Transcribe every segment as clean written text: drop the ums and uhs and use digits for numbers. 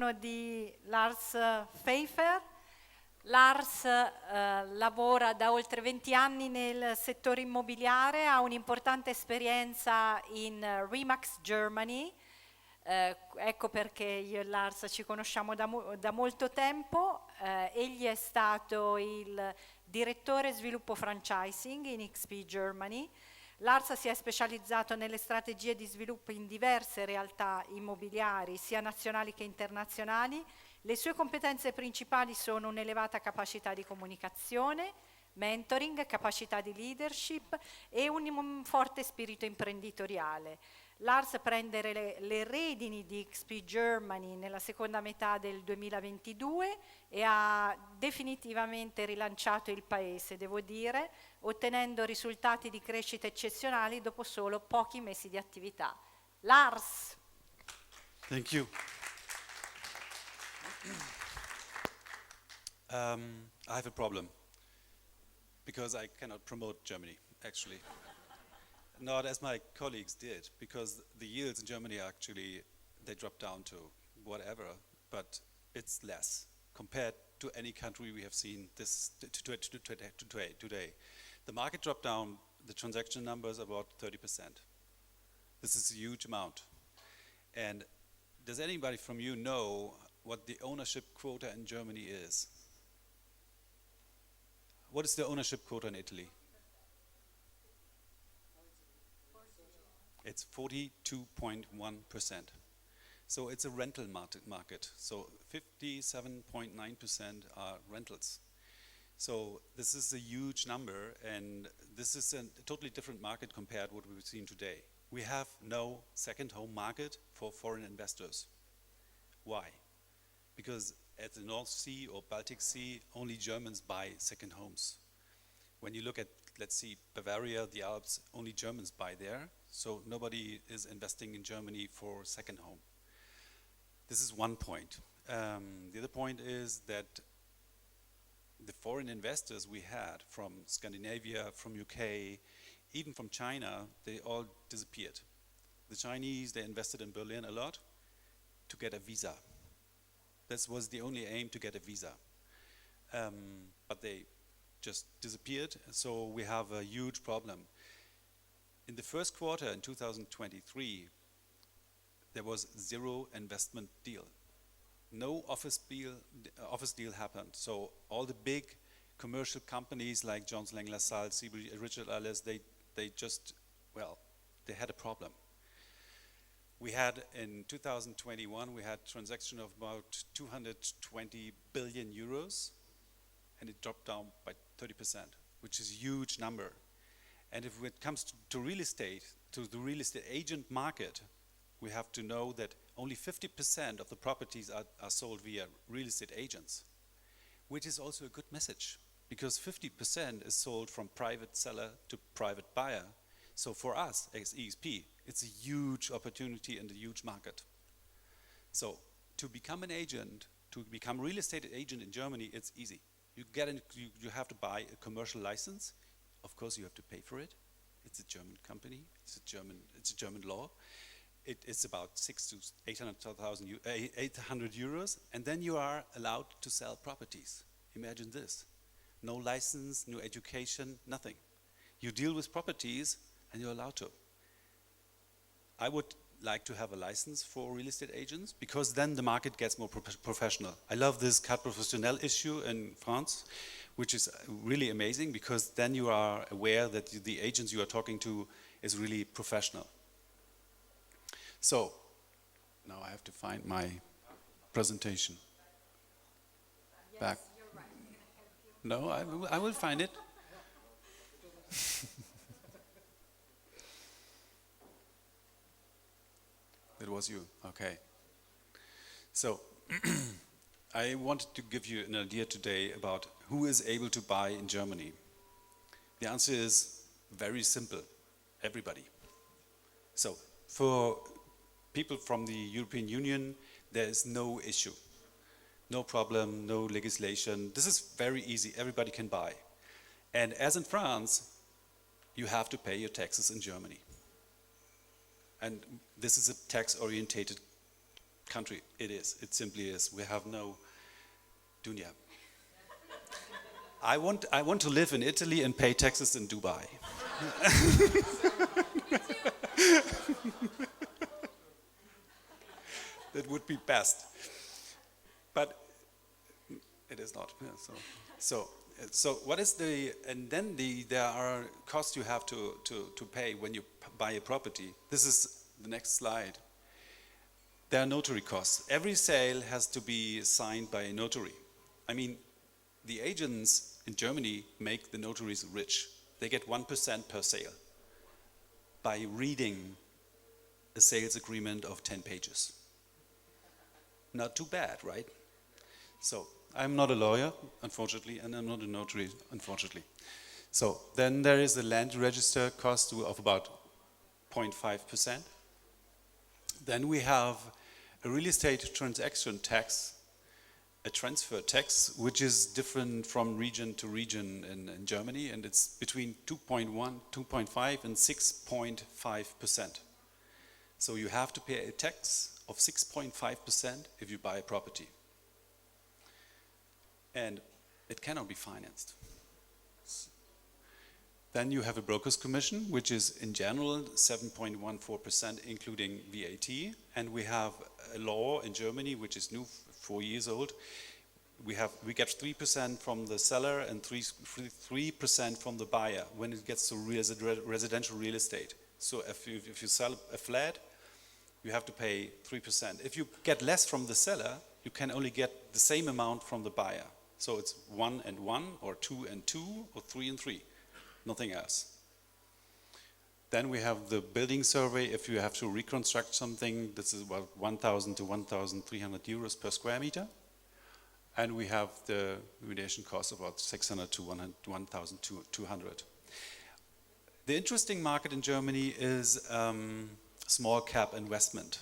buongiorno di Lars Pfeiffer. Lars lavora da oltre 20 anni nel settore immobiliare, ha un'importante esperienza in Remax Germany. Ecco perché io e Lars ci conosciamo da molto tempo. Egli è stato il direttore sviluppo franchising in XP Germany. Lars si è specializzato nelle strategie di sviluppo in diverse realtà immobiliari, sia nazionali che internazionali. Le sue competenze principali sono un'elevata capacità di comunicazione, mentoring, capacità di leadership e un forte spirito imprenditoriale. Lars prende le redini di XP Germany nella seconda metà del 2022 e ha definitivamente rilanciato il paese, devo dire, ottenendo risultati di crescita eccezionali dopo solo pochi mesi di attività. Lars! Thank you. I have a problem because I cannot promote Germany, actually. Not as my colleagues did, because the yields in Germany are actually, they drop down to whatever, but it's less compared to any country we have seen this today. The market dropped down, the transaction numbers about 30%. This is a huge amount. And does anybody from you know what the ownership quota in Germany is? What is the ownership quota in Italy? It's 42.1%. So it's a rental market. So 57.9% are rentals. So this is a huge number, and this is a totally different market compared to what we've seen today. We have no second home market for foreign investors. Why? Because at the North Sea or Baltic Sea, only Germans buy second homes. When you look at, let's see, Bavaria, the Alps, only Germans buy there. So nobody is investing in Germany for second home. This is one point. The other point is that the foreign investors we had from Scandinavia, from UK, even from China, they all disappeared. The Chinese, they invested in Berlin a lot to get a visa. This was the only aim, to get a visa. But they just disappeared, so we have a huge problem. In the first quarter in 2023, there was zero investment deal. No office deal happened. So all the big commercial companies like Jones Lang LaSalle, Seabury, Richard Ellis, they just, well, they had a problem. We had in 2021, we had transaction of about 220 billion euros, and it dropped down by 30%, which is a huge number. And if it comes to real estate, to the real estate agent market, we have to know that only 50% of the properties are sold via real estate agents, which is also a good message, because 50% is sold from private seller to private buyer. So for us as EXP, it's a huge opportunity and a huge market. So to become an agent, to become a real estate agent in Germany, it's easy. You have to buy a commercial license. Of course, you have to pay for it. It's a German company. It's a German law. It's about 600 to 800 euros, and then you are allowed to sell properties. Imagine this: no license, no education, nothing. You deal with properties, and you're allowed to. I would like to have a license for real estate agents, because then the market gets more professional. I love this carte professionnelle issue in France, which is really amazing, because then you are aware that the agents you are talking to is really professional. So, now I have to find my presentation. Yes, Back. You're right. No, I will find it. It was you, okay. So, I wanted to give you an idea today about who is able to buy in Germany. The answer is very simple: everybody. So, for people from the European Union, there is no issue, no problem, no legislation. This is very easy, everybody can buy. And as in France, you have to pay your taxes in Germany. And this is a tax-orientated country. It is. It simply is. We have no dunya. I want to live in Italy and pay taxes in Dubai. That would be best. But it is not. Yeah, so what is and then there are costs you have to pay when you buy a property. This is the next slide. There are notary costs. Every sale has to be signed by a notary. I mean, the agents in Germany make the notaries rich. They get 1% per sale by reading a sales agreement of 10 pages. Not too bad, right? So I'm not a lawyer, unfortunately, and I'm not a notary, unfortunately. So then there is a land register cost of about 0.5%. Then we have a real estate transaction tax, a transfer tax, which is different from region to region in Germany, and it's between 2.1, 2.5 and 6.5%. So you have to pay a tax of 6.5% if you buy a property. And it cannot be financed. Then you have a broker's commission, which is in general 7.14%, including VAT. And we have a law in Germany, which is new, 4 years old. We get 3% from the seller and 3% from the buyer when it gets to residential real estate. So if you sell a flat, you have to pay 3%. If you get less from the seller, you can only get the same amount from the buyer. So it's 1 and 1, or 2 and 2, or 3 and 3. Nothing else. Then we have the building survey. If you have to reconstruct something, this is about 1,000 to 1,300 euros per square meter. And we have the remediation cost of about 600 to 1,200. The interesting market in Germany is small cap investment,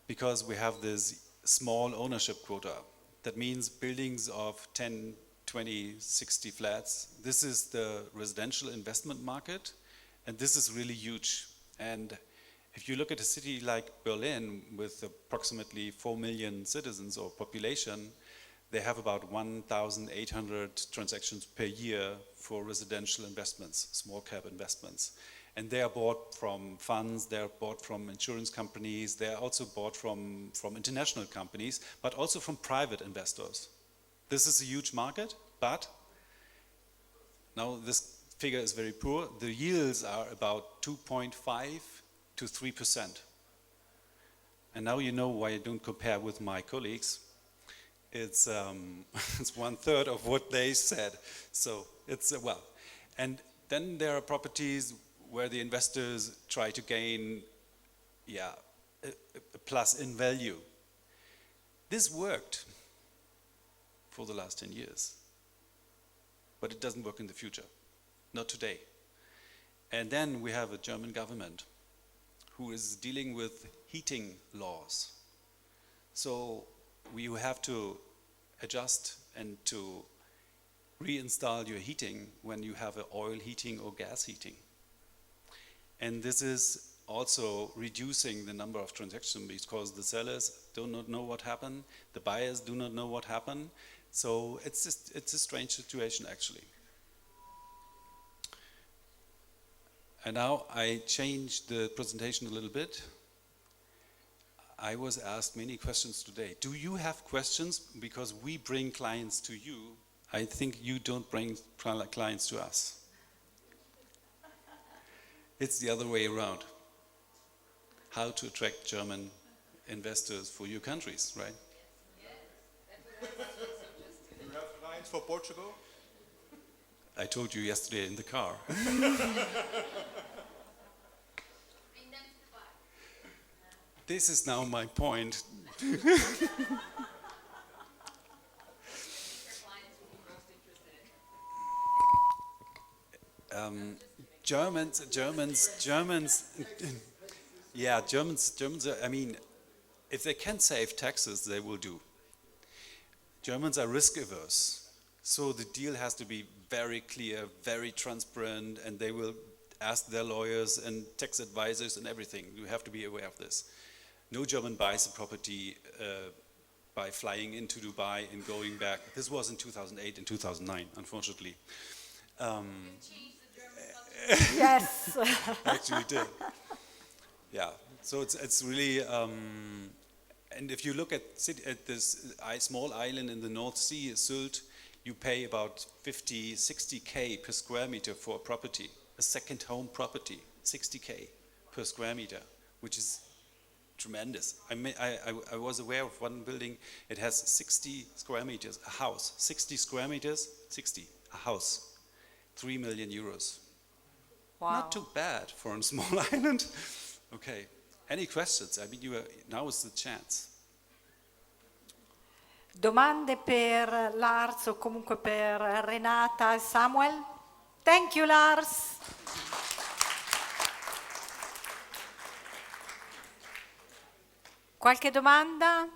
because we have this small ownership quota. That means buildings of 10, 20, 60 flats. This is the residential investment market, and this is really huge. And if you look at a city like Berlin with approximately 4 million citizens or population, they have about 1,800 transactions per year for residential investments, small cap investments. And they are bought from funds, they are bought from insurance companies, they are also bought from international companies, but also from private investors. This is a huge market, but now this figure is very poor. The yields are about 2.5 to 3%. And now you know why I don't compare with my colleagues. It's 1/3 of what they said. So it's, well, and then there are properties where the investors try to gain, a plus in value. This worked for the last 10 years, but it doesn't work in the future, not today. And then we have a German government who is dealing with heating laws. So we have to adjust and to reinstall your heating when you have oil heating or gas heating. And this is also reducing the number of transactions because the sellers do not know what happened, the buyers do not know what happened. So it's a strange situation actually. And now I changed the presentation a little bit. I was asked many questions today. Do you have questions? Because we bring clients to you. I think you don't bring clients to us. It's the other way around. How to attract German investors for your countries, right? Do you have clients for Portugal? I told you yesterday in the car. This is now my point. Germans, I mean, if they can save taxes, they will do. Germans are risk averse. So the deal has to be very clear, very transparent, and they will ask their lawyers and tax advisors and everything. You have to be aware of this. No German buys a property by flying into Dubai and going back. This was in 2008 and 2009, unfortunately. Yes. Actually did. Yeah, so it's really, and if you look at this small island in the North Sea, Sylt, you pay about 50, 60K per square meter for a property, a second home property, 60K per square meter, which is tremendous. I was aware of one building, it has 60 square meters, a house, 60 square meters, 60, a house, 3 million euros. Wow. Not too bad for a small island. Okay, any questions? I mean, now is the chance. Domande per Lars o comunque per Renata e Samuel? Thank you, Lars. Qualche domanda?